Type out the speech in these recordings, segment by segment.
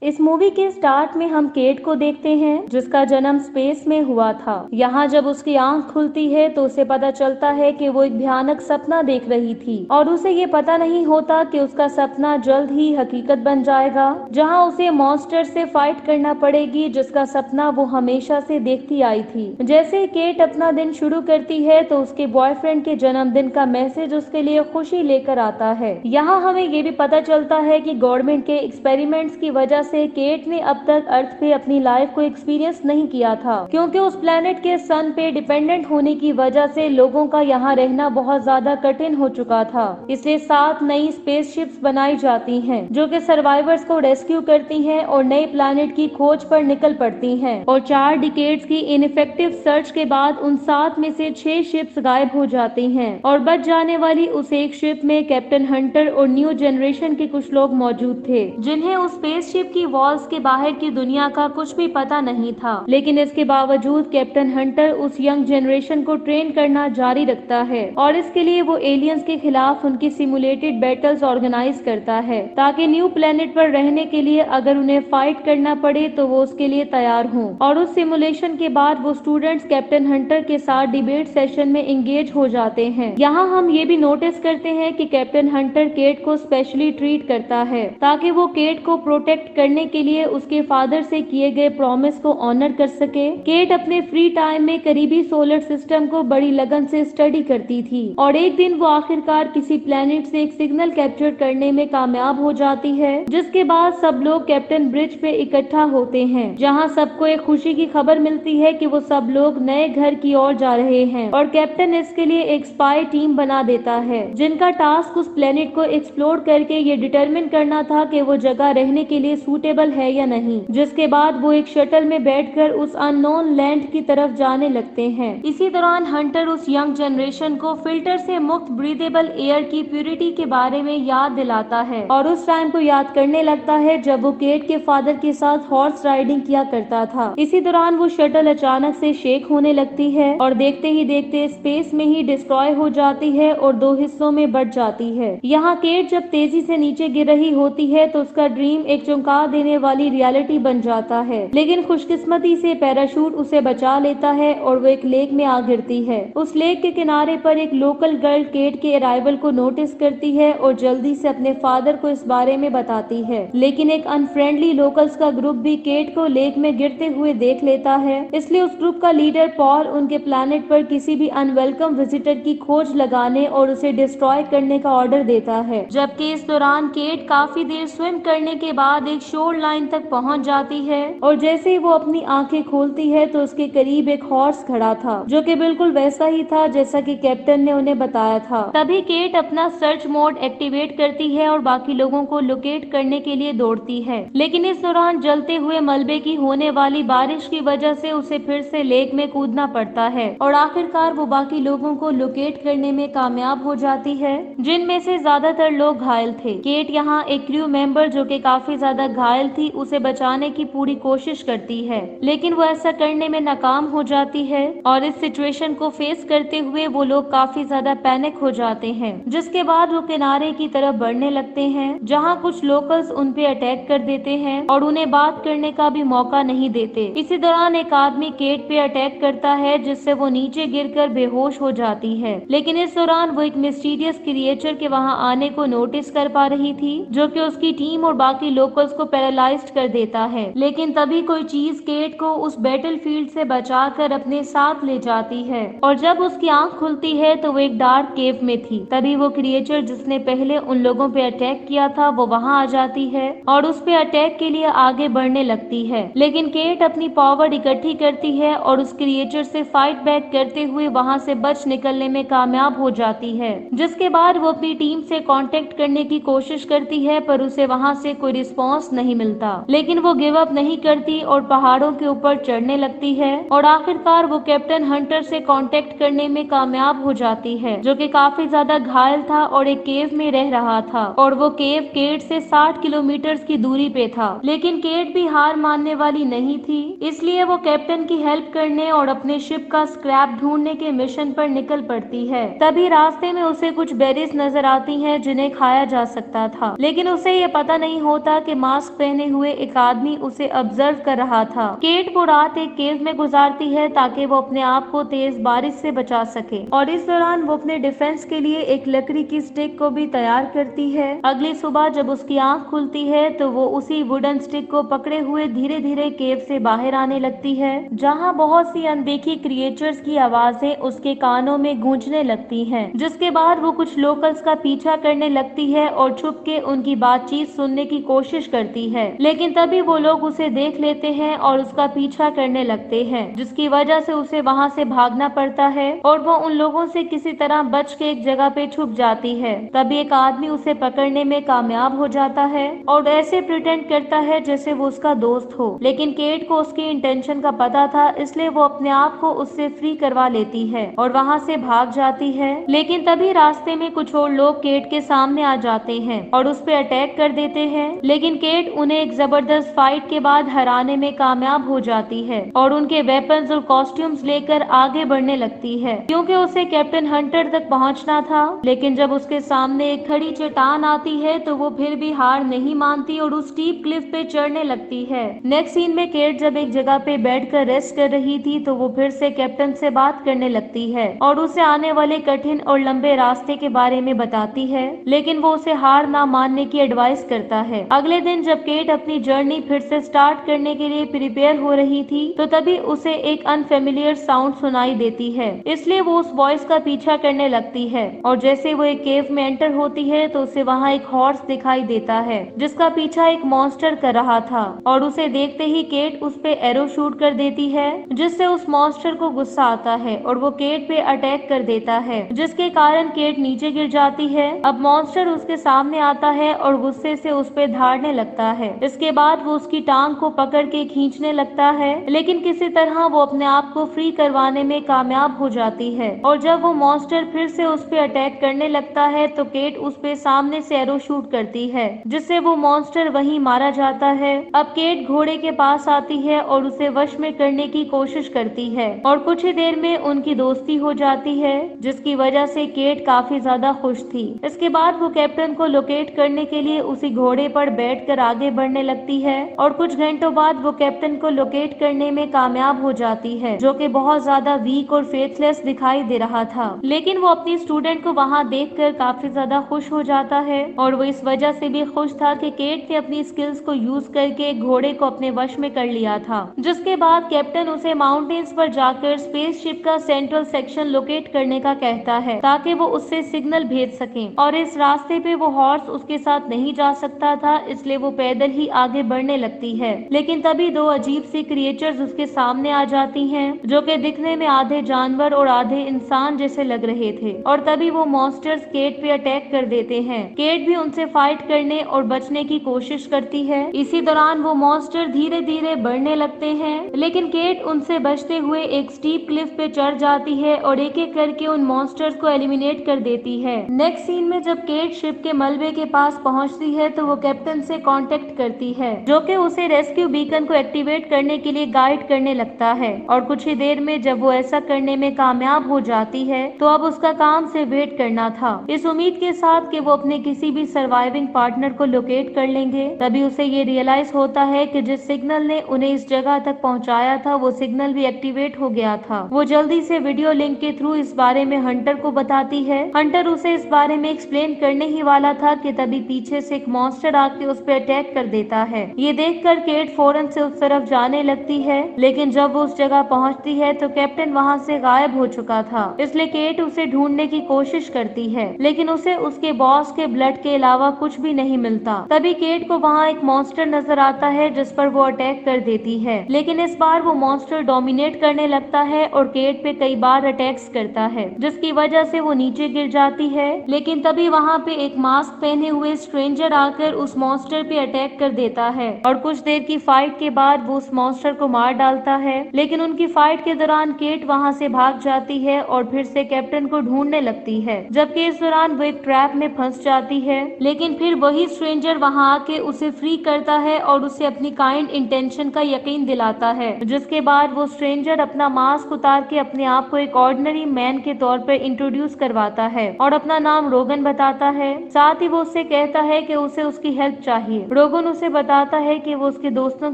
इस मूवी के स्टार्ट में हम केट को देखते हैं जिसका जन्म स्पेस में हुआ था। यहाँ जब उसकी आंख खुलती है तो उसे पता चलता है कि वो एक भयानक सपना देख रही थी और उसे ये पता नहीं होता कि उसका सपना जल्द ही हकीकत बन जाएगा, जहाँ उसे मॉन्स्टर से फाइट करना पड़ेगी जिसका सपना वो हमेशा से देखती आई थी। जैसे ही केट अपना दिन शुरू करती है तो उसके बॉयफ्रेंड के जन्मदिन का मैसेज उसके लिए खुशी लेकर आता है। यहाँ हमें ये भी पता चलता है कि गवर्नमेंट के एक्सपेरिमेंट्स की वजह से केट ने अब तक अर्थ पे अपनी लाइफ को एक्सपीरियंस नहीं किया था, क्योंकि उस प्लेनेट के सन पे डिपेंडेंट होने की वजह से लोगों का यहाँ रहना बहुत ज्यादा कठिन हो चुका था। इसलिए 7 नई स्पेसशिप्स बनाई जाती हैं जो कि सर्वाइवर्स को रेस्क्यू करती हैं और नए प्लेनेट की खोज पर निकल पड़ती हैं। और 4 डिकेड्स की इनइफेक्टिव सर्च के बाद उन 7 में से 6 शिप्स गायब हो जाती हैं और बच जाने वाली उस एक शिप में कैप्टन हंटर और न्यू जनरेशन के कुछ लोग मौजूद थे जिन्हें उस स्पेसशिप की वॉल्स के बाहर की दुनिया का कुछ भी पता नहीं था। लेकिन इसके बावजूद कैप्टन हंटर उस यंग जनरेशन को ट्रेन करना जारी रखता है और इसके लिए वो एलियंस के खिलाफ उनकी सिमुलेटेड बैटल्स ऑर्गेनाइज करता है ताकि न्यू प्लेनेट पर रहने के लिए अगर उन्हें फाइट करना पड़े तो वो उसके लिए तैयार हों। और उस सिमुलेशन के बाद वो स्टूडेंट्स कैप्टन हंटर के साथ डिबेट सेशन में एंगेज हो जाते हैं। यहाँ हम ये भी नोटिस करते हैं कि कैप्टन हंटर केट को स्पेशली ट्रीट करता है ताकि वो केट को प्रोटेक्ट करने के लिए उसके फादर से किए गए प्रॉमिस को ऑनर कर सके। केट अपने फ्री टाइम में करीबी सोलर सिस्टम को बड़ी लगन से स्टडी करती थी और एक दिन वो आखिरकार किसी प्लेनेट से एक सिग्नल कैप्चर करने में कामयाब हो जाती है, जिसके बाद सब लोग कैप्टन ब्रिज पे इकट्ठा होते हैं जहाँ सबको एक खुशी की खबर मिलती है कि वो सब लोग नए घर की ओर जा रहे हैं और कैप्टन इसके लिए एक स्पाई टीम बना देता है जिनका टास्क उस प्लेनेट को एक्सप्लोर करके ये डिटरमिन करना था कि वो जगह रहने के लिए सूटेबल है या नहीं। जिसके बाद वो एक शटल में बैठकर उस अननोन लैंड की तरफ जाने लगते हैं। इसी दौरान हंटर उस यंग जनरेशन को फिल्टर से मुक्त ब्रीदेबल एयर की प्यूरिटी के बारे में याद दिलाता है और उस टाइम को याद करने लगता है जब वो केट के फादर के साथ हॉर्स राइडिंग किया करता था। इसी दौरान वो शटल अचानक से शेक होने लगती है और देखते ही देखते स्पेस में ही डिस्ट्रॉय हो जाती है और 2 हिस्सों में बट जाती है। यहाँ केट जब तेजी से नीचे गिर रही होती है तो उसका ड्रीम एक चौंका देने वाली रियलिटी बन जाता है, लेकिन खुशकिस्मती से पैराशूट उसे बचा लेता है और वो एक लेक में आ गिरती है। उस लेक के किनारे पर एक लोकल गर्ल केट के अराइवल को नोटिस करती है और जल्दी से अपने फादर को इस बारे में बताती है, लेकिन एक अनफ्रेंडली लोकल्स का ग्रुप भी केट को लेक में गिरते हुए देख लेता है। इसलिए उस ग्रुप का लीडर पॉल उनके प्लेनेट पर किसी भी अनवेलकम विजिटर की खोज लगाने और उसे डिस्ट्रॉय करने का ऑर्डर देता है। जबकि इस दौरान केट काफी देर स्विम करने के बाद एक शोर लाइन तक पहुंच जाती है और जैसे ही वो अपनी आंखें खोलती है तो उसके करीब एक हॉर्स खड़ा था जो कि बिल्कुल वैसा ही था जैसा कि कैप्टन ने उन्हें बताया था। तभी केट अपना सर्च मोड एक्टिवेट करती है और बाकी लोगों को लोकेट करने के लिए दौड़ती है, लेकिन इस दौरान जलते हुए मलबे की होने वाली बारिश की वजह से उसे फिर से लेक में कूदना पड़ता है और आखिरकार वो बाकी लोगों को लोकेट करने में कामयाब हो जाती है, जिनमें से ज्यादातर लोग घायल थे। केट यहाँ एक क्रू मेंबर जो कि काफी ज्यादा घायल थी उसे बचाने की पूरी कोशिश करती है, लेकिन वो ऐसा करने में नाकाम हो जाती है और इस सिचुएशन को फेस करते हुए वो लोग काफी ज्यादा पैनिक हो जाते हैं, जिसके बाद वो किनारे की तरफ बढ़ने लगते हैं जहाँ कुछ लोकल्स उन पे अटैक कर देते हैं और उन्हें बात करने का भी मौका नहीं देते। इसी दौरान एक आदमी केट पे अटैक करता है जिससे वो नीचे गिरकर बेहोश हो जाती है, लेकिन इस दौरान वो एक मिस्टीरियस क्रिएचर के वहाँ आने को नोटिस कर पा रही थी जो कि उसकी टीम और बाकी लोकल्स को पैरालाइज्ड कर देता है। लेकिन तभी कोई चीज केट को उस बैटलफील्ड से बचाकर अपने साथ ले जाती है और जब उसकी आंख खुलती है तो वो एक डार्क केव में थी। तभी वो क्रिएचर जिसने पहले उन लोगों पे अटैक किया था वो वहाँ आ जाती है और उस पे अटैक के लिए आगे बढ़ने लगती है, लेकिन केट अपनी पावर इकट्ठी करती है और उस क्रिएचर से फाइट बैक करते हुए वहाँ से बच निकलने में कामयाब हो जाती है। जिसके बाद वो अपनी टीम से कांटेक्ट करने की कोशिश करती है पर उसे वहाँ से कोई रिस्पांस नहीं मिलता, लेकिन वो गिव अप नहीं करती और पहाड़ों के ऊपर चढ़ने लगती है और आखिरकार वो कैप्टन हंटर से कांटेक्ट करने में कामयाब हो जाती है जो कि काफी ज्यादा घायल था और एक केव में रह रहा था और वो केव केट से 60 किलोमीटर की दूरी पे था। लेकिन केट भी हार मानने वाली नहीं थी, इसलिए वो कैप्टन की हेल्प करने और अपने शिप का स्क्रैप ढूंढने के मिशन पर निकल पड़ती है। तभी रास्ते में उसे कुछ बेरीज नजर आती हैं जिन्हें खाया जा सकता था, लेकिन उसे ये पता नहीं होता कि मास मास्क पहने हुए एक आदमी उसे ऑब्जर्व कर रहा था। केट वो रात एक केव में गुजारती है ताकि वो अपने आप को तेज बारिश से बचा सके और इस दौरान वो अपने डिफेंस के लिए एक लकड़ी की स्टिक को भी तैयार करती है। अगली सुबह जब उसकी आंख खुलती है तो वो उसी वुडन स्टिक को पकड़े हुए धीरे धीरे केव से बाहर आने लगती है, जहाँ बहुत सी अनदेखी क्रिएचर्स की आवाजें उसके कानों में गूंजने लगती हैं। जिसके बाद वो कुछ लोकल्स का पीछा करने लगती है और छुप के उनकी बातचीत सुनने की कोशिश करती है, लेकिन तभी वो लोग उसे देख लेते हैं और उसका पीछा करने लगते हैं, जिसकी वजह से उसे वहाँ से भागना पड़ता है और वो उन लोगों से किसी तरह बच के एक जगह पे छुप जाती है। तभी एक आदमी उसे पकड़ने में कामयाब हो जाता है और ऐसे प्रिटेंड करता है जैसे वो उसका दोस्त हो, लेकिन केट को उसकी इंटेंशन का पता था, इसलिए वो अपने आप को उससे फ्री करवा लेती है और वहाँ से भाग जाती है। लेकिन तभी रास्ते में कुछ और लोग केट के सामने आ जाते हैं और उस पर अटैक कर देते हैं, लेकिन केट उन्हें एक जबरदस्त फाइट के बाद हराने में कामयाब हो जाती है और उनके वेपन्स और कॉस्ट्यूम्स लेकर आगे बढ़ने लगती है, क्योंकि उसे कैप्टन हंटर तक पहुंचना था। लेकिन जब उसके सामने एक खड़ी चट्टान आती है तो वो फिर भी हार नहीं मानती और उस स्टीप क्लिफ पे चढ़ने लगती है। नेक्स्ट सीन में केट जब एक जगह पे बैठकर रेस्ट कर रही थी तो वो फिर से कैप्टन से बात करने लगती है और उसे आने वाले कठिन और लंबे रास्ते के बारे में बताती है, लेकिन वो उसे हार ना मानने की एडवाइस करता है। अगले दिन जब केट अपनी जर्नी फिर से स्टार्ट करने के लिए प्रिपेयर हो रही थी तो तभी उसे एक अनफेमिलियर साउंड सुनाई देती है, इसलिए वो उस वॉइस का पीछा करने लगती है और जैसे वो एक केव में एंटर होती है तो उसे वहाँ एक हॉर्स दिखाई देता है जिसका पीछा एक मॉन्स्टर कर रहा था और उसे देखते ही केट उस पे एरो शूट कर देती है, जिससे उस मॉन्स्टर को गुस्सा आता है और वो केट पे अटैक कर देता है, जिसके कारण केट नीचे गिर जाती है। अब मॉन्स्टर उसके सामने आता है और गुस्से से उस पे धाड़ने लगता है। इसके बाद वो उसकी टांग को पकड़ के खींचने लगता है, लेकिन किसी तरह वो अपने आप को फ्री करवाने में कामयाब हो जाती है और जब वो मॉन्स्टर फिर से उस पे अटैक करने लगता है तो केट उस पे सामने से एरो शूट करती है, जिससे वो मॉन्स्टर वहीं मारा जाता है। अब केट घोड़े के पास आती है और उसे वश में करने की कोशिश करती है और कुछ ही देर में उनकी दोस्ती हो जाती है, जिसकी वजह से केट काफी ज्यादा खुश थी। इसके बाद वो कैप्टन को लोकेट करने के लिए उसी घोड़े पर बैठकर आगे बढ़ने लगती है और कुछ घंटों बाद वो कैप्टन को लोकेट करने में कामयाब हो जाती है, जो कि बहुत ज्यादा वीक और फेथलेस दिखाई दे रहा था। लेकिन वो अपनी स्टूडेंट को वहाँ देखकर काफी ज्यादा खुश हो जाता है और वो इस वजह से भी खुश था कि केट ने अपनी स्किल्स को यूज करके घोड़े को अपने वश में कर लिया था। जिसके बाद कैप्टन उसे माउंटेन्स पर जाकर स्पेसशिप का सेंट्रल सेक्शन लोकेट करने का कहता है ताकि वो उससे सिग्नल भेज सके और इस रास्ते पे वो हॉर्स उसके साथ नहीं जा सकता था, इसलिए वो पैदल ही आगे बढ़ने लगती है। लेकिन तभी दो अजीब सी क्रिएचर्स उसके सामने आ जाती हैं, जो कि दिखने में आधे जानवर और आधे इंसान जैसे लग रहे थे और तभी वो मॉन्स्टर्स केट पे अटैक कर देते हैं। केट भी उनसे फाइट करने और बचने की कोशिश करती है। इसी दौरान वो मॉन्स्टर धीरे धीरे बढ़ने लगते हैं, लेकिन केट उनसे बचते हुए एक स्टीप क्लिफ पे चढ़ जाती है और एक एक करके उन मॉन्स्टर्स को एलिमिनेट कर देती है। नेक्स्ट सीन में जब केट शिप के मलबे के पास पहुंचती है तो वो कैप्टन से कांटेक्ट करती है, जो कि उसे रेस्क्यू बीकन को एक्टिवेट करने के लिए गाइड करने लगता है और कुछ ही देर में जब वो ऐसा करने में कामयाब हो जाती है तो अब उसका काम से वेट करना था, इस उम्मीद के साथ कि वो अपने किसी भी सर्वाइविंग पार्टनर को लोकेट कर लेंगे। तभी उसे ये रियलाइज होता है कि जिस सिग्नल ने उन्हें इस जगह तक पहुंचाया था वो सिग्नल भी एक्टिवेट हो गया था। वो जल्दी से वीडियो लिंक के थ्रू इस बारे में हंटर को बताती है। हंटर उसे इस बारे में एक्सप्लेन करने ही वाला था कि तभी पीछे से एक मॉन्स्टर आके उस पर अटैक कर देता है। ये देखकर केट फौरन से उस तरफ जाने लगती है, लेकिन जब वो उस जगह पहुंचती है तो कैप्टन वहां से गायब हो चुका था, इसलिए केट उसे ढूंढने की कोशिश करती है, लेकिन उसे उसके बॉस के ब्लड के अलावा कुछ भी नहीं मिलता। तभी केट को वहाँ एक मॉन्स्टर नजर आता है जिस पर वो अटैक कर देती है, लेकिन इस बार वो मॉन्स्टर डोमिनेट करने लगता है और केट पे कई बार अटैक्स करता है, जिसकी वजह से वो नीचे गिर जाती है। लेकिन तभी वहाँ पे एक मास्क पहने हुए स्ट्रेंजर आकर उस मॉन्स्टर पे अटैक कर देता है और कुछ देर की फाइट के बाद वो उस मॉन्स्टर को मार डालता है। लेकिन उनकी फाइट के दौरान केट वहाँ से भाग जाती है और फिर से कैप्टन को ढूंढने लगती है, जबकि इस दौरान वो एक ट्रैप में फंस जाती है। लेकिन फिर वही स्ट्रेंजर वहाँ आके उसे फ्री करता है और उसे अपनी काइंड इंटेंशन का यकीन दिलाता है, जिसके बाद वो स्ट्रेंजर अपना मास्क उतार के अपने आप को एक ऑर्डिनरी मैन के तौर पर इंट्रोड्यूस करवाता है और अपना नाम रोगन बताता है। साथ ही वो उससे कहता है कि उसे उसकी हेल्प चाहिए। रोगन उसे बताता है कि वो उसके दोस्तों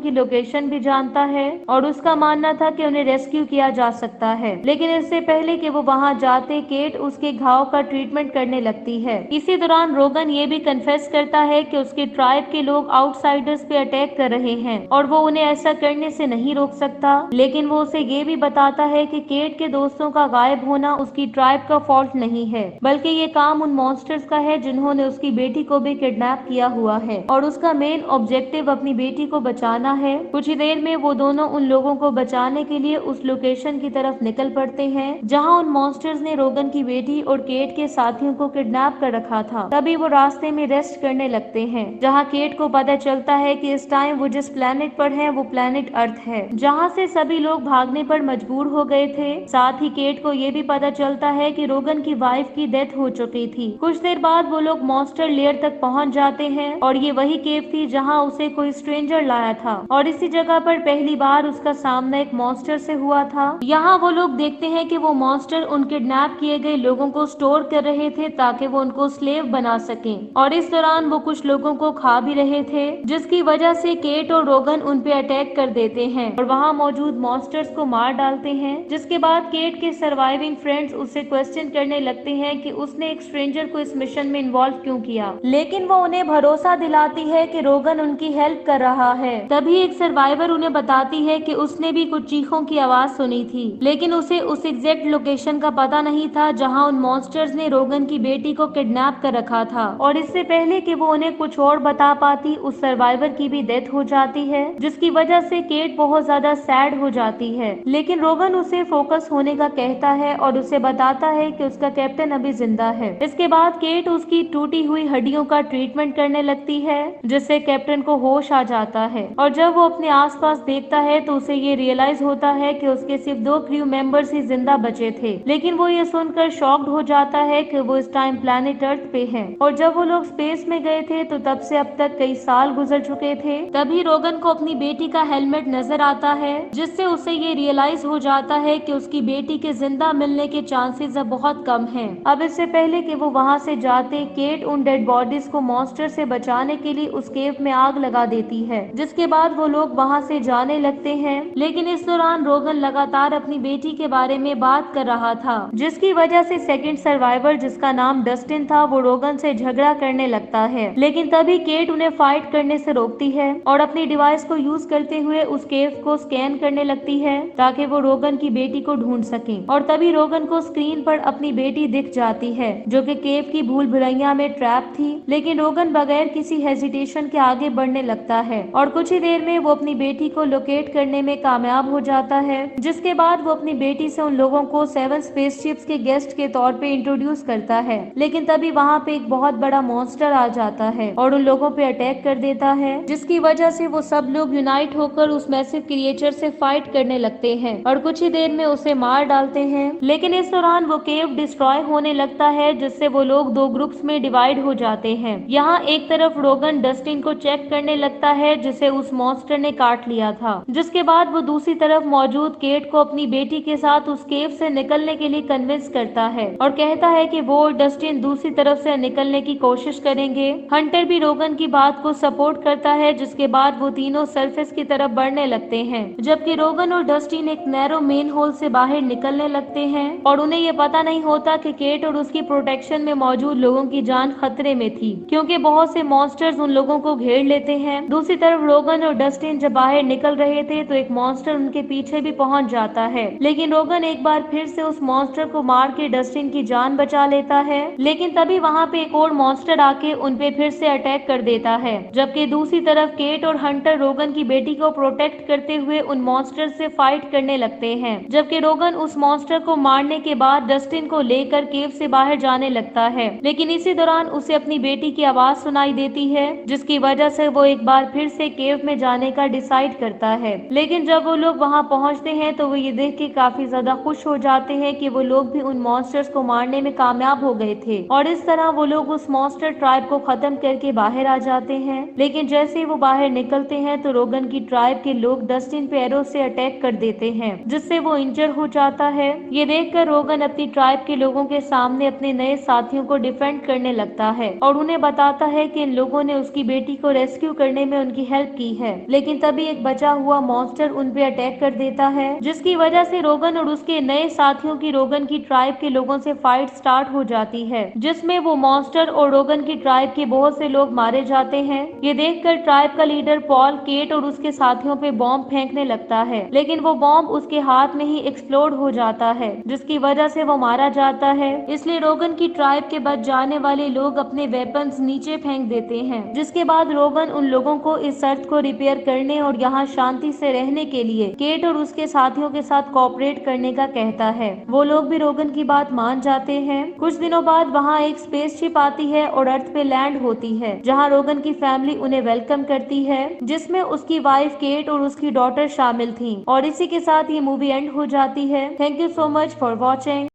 की लोकेशन भी जानता है और उसका मानना था कि उन्हें रेस्क्यू किया जा सकता है। लेकिन इससे पहले कि वो वहां जाते, केट उसके घाव का ट्रीटमेंट करने लगती है। इसी दौरान रोगन ये भी कन्फेस करता है कि उसके ट्राइब के लोग आउटसाइडर्स पे अटैक कर रहे हैं और वो उन्हें ऐसा करने से नहीं रोक सकता। लेकिन वो उसे ये भी बताता है कि केट के दोस्तों का गायब होना उसकी ट्राइब का फॉल्ट नहीं है, बल्कि ये काम उन मॉन्स्टर्स का है जिन्होंने उसकी बेटी को भी किडनैप किया हुआ है और उसका मेन ऑब्जेक्टिव अपनी बेटी को बचाना है। कुछ ही देर में वो दोनों उन लोगों को बचाने के लिए उस लोकेशन की तरफ निकल पड़ते हैं जहां उन मॉन्स्टर्स ने रोगन की बेटी और केट के साथियों को किडनैप कर रखा था। तभी वो रास्ते में रेस्ट करने लगते हैं, जहां केट को पता चलता है कि इस टाइम वो जिस प्लेनेट पर है वो प्लेनेट अर्थ है, जहां से सभी लोग भागने पर मजबूर हो गए थे। साथ ही केट को ये भी पता चलता है कि रोगन की वाइफ की डेथ हो चुकी थी। कुछ देर बाद वो लोग मॉन्स्टर लेयर तक पहुंच जाते हैं और ये वही केव थी जहां उसे कोई स्ट्रेंजर लाया था और इसी जगह पर पहली बार उसका सामना एक मॉन्स्टर से हुआ था। यहाँ वो लोग देखते हैं कि वो मॉन्स्टर उन किडनैप किए गए लोगों को स्टोर कर रहे थे ताकि वो उनको स्लेव बना सकें और इस दौरान वो कुछ लोगों को खा भी रहे थे, जिसकी वजह से केट और रोगन उन पे अटैक कर देते हैं और वहाँ मौजूद मॉन्स्टर्स को मार डालते हैं। जिसके बाद केट के सर्वाइविंग फ्रेंड्स उससे क्वेश्चन करने लगते हैं कि उसने एक स्ट्रेंजर को इस मिशन में इन्वॉल्व क्यों किया, लेकिन वो उन्हें भरोसा दिलाती है कि रोगन उनकी हेल्प कर रहा है। तभी एक सर्वाइवर उन्हें बताती है कि उसने भी कुछ चीखों की आवाज सुनी थी, लेकिन उसे उस एग्जैक्ट लोकेशन का पता नहीं था जहां उन मॉन्स्टर्स ने रोगन की बेटी को किडनैप कर रखा था। और इससे पहले कि वो उन्हें कुछ और बता पाती, उस सर्वाइवर की भी डेथ हो जाती है, जिसकी वजह से केट बहुत ज्यादा सैड हो जाती है। लेकिन रोगन उसे फोकस होने का कहता है और उसे बताता है कि उसका कैप्टन अभी जिंदा है। इसके बाद केट उसकी टूटी हुई हड्डियों का ट्रीटमेंट करने लगती है, जिससे कैप्टन को होश आ जाता है और जब वो अपने आसपास देखता है तो उसे ये रियलाइज होता है कि उसके सिर्फ 2 क्रू मेंबर्स ही जिंदा बचे थे। लेकिन वो ये सुनकर शॉक्ड हो जाता है कि वो इस टाइम प्लैनेट अर्थ पे है और जब वो लोग स्पेस में गए थे तो तब से अब तक कई साल गुजर चुके थे। तभी रोगन को अपनी बेटी का हेलमेट नजर आता है, जिससे उसे ये रियलाइज हो जाता है कि उसकी बेटी के जिंदा मिलने के चांसेस अब बहुत कम हैं। अब इससे पहले कि वो वहां से जाते, केट उन डेड बॉडीज को मॉन्स्टर से बचाने के लिए उस केव में आग लगा देती है, जिसके बाद वो लोग वहां से जाने लगते हैं। लेकिन इस दौरान रोगन लगातार अपनी बेटी के बारे में बात कर रहा था, जिसकी वजह से सेकंड सर्वाइवर जिसका नाम डस्टिन था वो रोगन से झगड़ा करने लगता है। लेकिन तभी केट उन्हें फाइट करने से रोकती है और अपनी डिवाइस को यूज करते हुए उस केव को स्कैन करने लगती है ताकि वो रोगन की बेटी को ढूंढ सके। और तभी रोगन को स्क्रीन पर अपनी बेटी दिख जाती है, जो कि केव की भूल भुलैया में ट्रैप थी। लेकिन रोगन बगैर किसी हेजिटेशन के आगे बढ़ने लगता है और कुछ ही देर में वो अपनी बेटी को लोकेट करने में कामयाब हो जाता है, जिसके बाद वो अपनी बेटी से उन लोगों को 7 स्पेसशिप्स के गेस्ट के तौर पे इंट्रोड्यूस करता है। लेकिन तभी वहाँ पे एक बहुत बड़ा मॉन्स्टर आ जाता है और उन लोगों पे अटैक कर देता है, जिसकी वजह से वो सब लोग यूनाइट होकर उस मैसिव क्रिएचर से फाइट करने लगते हैं और कुछ ही देर में उसे मार डालते हैं। लेकिन इस दौरान वो केव डिस्ट्रॉय होने लगता है, जिससे वो लोग 2 ग्रुप्स में डिवाइड हो जाते हैं। यहाँ एक तरफ रोगन डस्टिन को चेक करने लगता है जिसे उस मॉन्स्टर ने काट लिया था, जिसके बाद वो दूसरी तरफ मौजूद केट को अपनी बेटी के साथ उस केव से निकलने के लिए कन्विंस करता है और कहता है कि वो और डस्टिन दूसरी तरफ से निकलने की कोशिश करेंगे। हंटर भी रोगन की बात को सपोर्ट करता है, जिसके बाद वो तीनों सरफेस की तरफ बढ़ने लगते हैं, जबकि रोगन और डस्टिन एक नैरो मेन होल से बाहर निकलने लगते हैं और उन्हें ये पता नहीं होता कि केट और उसकी प्रोटेक्शन में मौजूद लोगों की जान खतरे में थी, क्योंकि बहुत से मॉन्स्टर्स उन लोगों को घेर लेते हैं। दूसरी तरफ रोगन और डस्टिन जब बाहर निकल रहे थे तो एक मॉन्स्टर उनके पीछे भी पहुंच जाता है, लेकिन रोगन एक बार फिर से उस मॉन्स्टर को मार के डस्टिन की जान बचा लेता है। लेकिन तभी वहाँ पे एक और मॉन्स्टर आके उन पे फिर से अटैक कर देता है, जबकि दूसरी तरफ केट और हंटर रोगन की बेटी को प्रोटेक्ट करते हुए उन मॉन्स्टर से फाइट करने लगते हैं, जबकि रोगन उस मॉन्स्टर को मारने के बाद डस्टिन को लेकर केव से बाहर जाने लगता है। लेकिन इसी दौरान उसे अपनी बेटी की आवाज सुनाई देती है, जिसकी वजह से वो एक बार फिर से केव में जाने का डिसाइड करता है। लेकिन जब वो लोग वहाँ पहुँचते हैं तो वो ये देख के काफी ज्यादा खुश हो जाते हैं कि वो लोग भी उन मॉन्स्टर्स को मारने में कामयाब हो गए थे और इस तरह वो लोग उस मॉन्स्टर ट्राइब को खत्म करके बाहर आ जाते हैं। लेकिन जैसे ही वो बाहर निकलते हैं तो रोगन की ट्राइब के लोग डस्टिन पे एरो से अटैक कर देते हैं, जिससे वो इंजर हो जाता है। ये देखकर रोगन अपनी ट्राइब के लोगों के सामने अपने नए साथियों को डिफेंड करने लगता है और उन्हें बताता है कि इन लोगों ने उसकी बेटी को रेस्क्यू करने में उनकी हेल्प की है, लेकिन तभी एक बचा हुआ मॉन्स्टर उन पे अटैक कर देता है, जिसकी वजह से रोगन और उसके नए साथियों की रोगन की ट्राइब के लोगों से फाइट स्टार्ट हो जाती है, जिसमें वो मॉन्स्टर और रोगन की ट्राइब के बहुत से लोग मारे जाते हैं। ये देखकर ट्राइब का लीडर पॉल केट और उसके साथियों पे बॉम्ब फेंकने लगता है, लेकिन वो बॉम्ब उसके हाथ में ही एक्सप्लोड हो जाता है, जिसकी वजह से वो मारा जाता है। इसलिए रोगन की ट्राइब के बच जाने वाले लोग अपने वेपन्स नीचे फेंक देते हैं, जिसके बाद रोगन उन लोगों को इस अर्थ को रिपेयर करने और यहाँ शांति से रहने के लिए केट और उसके साथियों के साथ कोऑपरेट करने का कहता है। वो लोग भी रोगन की बात मान जाते हैं। कुछ दिनों बाद वहाँ एक स्पेसशिप आती है और अर्थ पे लैंड होती है, जहाँ रोगन की फैमिली उन्हें वेलकम करती है, जिसमें उसकी वाइफ केट और उसकी डॉटर शामिल थी। और इसी के साथ ये मूवी एंड हो जाती है। Thank you so much for watching.